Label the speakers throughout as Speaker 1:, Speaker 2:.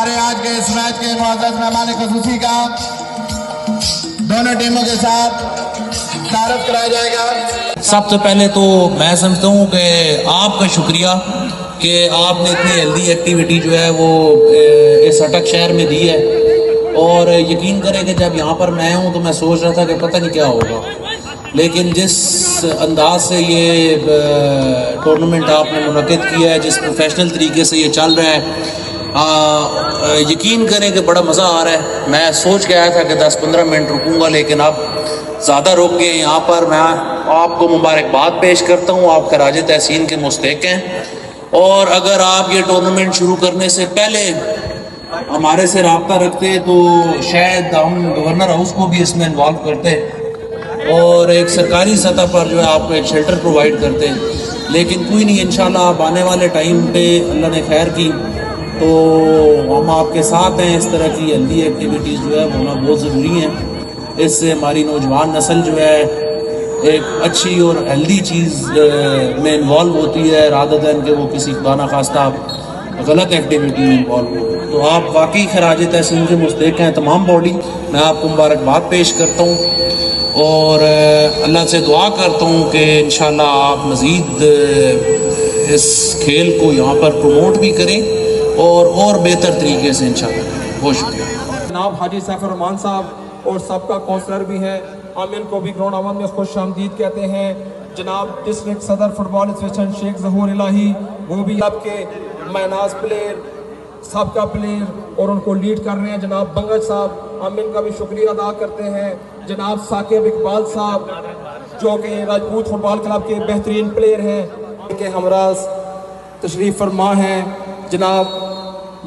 Speaker 1: हमारे आज के इस मैच के मुअज़्ज़ज़ मेहमान ख़ुसूसी का दोनों टीमों के साथ तारुफ कराया जाएगा।
Speaker 2: सबसे पहले तो मैं समझता हूँ कि आपका शुक्रिया कि आपने इतनी हेल्दी एक्टिविटी जो है वो इस अटक शहर में दी है। और यकीन करें कि जब यहाँ पर मैं हूँ तो मैं सोच रहा था कि पता नहीं क्या होगा, लेकिन जिस अंदाज से ये टूर्नामेंट आपने मुनक़िद किया है, जिस प्रोफेशनल तरीके से ये चल रहा है, यकीन करें कि बड़ा मज़ा आ रहा है। मैं सोच के आया था कि 10-15 मिनट रुकूंगा, लेकिन आप ज़्यादा रुक गए। यहाँ पर मैं आपको मुबारकबाद पेश करता हूँ, आप खराज तहसीन के मुस्तहिक़ हैं। और अगर आप ये टूर्नामेंट शुरू करने से पहले हमारे से रब्ता रखते तो शायद हम गवर्नर हाउस को भी इसमें इन्वॉल्व करते और एक सरकारी सतह पर जो है आपको एक शेल्टर प्रोवाइड करते। लेकिन कोई नहीं, इंशाल्लाह आप आने वाले टाइम पे अल्लाह ने खैर की तो हम आपके साथ हैं। इस तरह की हेल्दी एक्टिविटीज़ जो है होना बहुत ज़रूरी है। इससे हमारी नौजवान नस्ल जो है एक अच्छी और हेल्दी चीज़ में इन्वॉल्व होती है, रादर दैन कि वो किसी खुदा खास्ता गलत एक्टिविटी में इन्वॉल्व हो। तो आप वाकई खराज तहसीन के मुस्तहिक़ हैं तमाम बॉडी। मैं आपको मुबारकबाद पेश करता हूँ और अल्लाह से दुआ करता हूँ कि इंशाल्लाह आप मज़ीद इस खेल को यहाँ पर प्रमोट भी करें और बेहतर तरीके से इंशाल्लाह करें। बहुत शुक्रिया।
Speaker 3: जनाब हाजी सैफुर रहमान साहब और सबका काउंसलर भी हैं, हम इनको भी ग्राउंड अवन में खुश आमदीद कहते हैं। जनाब डिस्ट्रिक्ट सदर फुटबॉल एसोसिएशन शेख ज़हूर इलाही, वो भी आपके मैनाज प्लेयर, सबका प्लेयर और उनको लीड कर रहे हैं। जनाब बंगज साहब, हम इनका भी शुक्रिया अदा करते हैं। जनाब साकिब इकबाल साहब जो कि राजपूत फुटबॉल क्लब के बेहतरीन प्लेयर हैं, के हमराज तशरीफ़ फरमा हैं। जनाब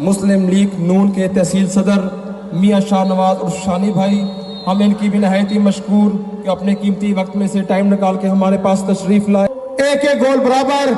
Speaker 3: मुस्लिम लीग नून के तहसील सदर मियाँ शाहनवाज और शानी भाई, हम इनकी भी नहायत ही मशकूर कि अपने कीमती वक्त में से टाइम निकाल के हमारे पास तशरीफ़ लाए। एक एक गोल बराबर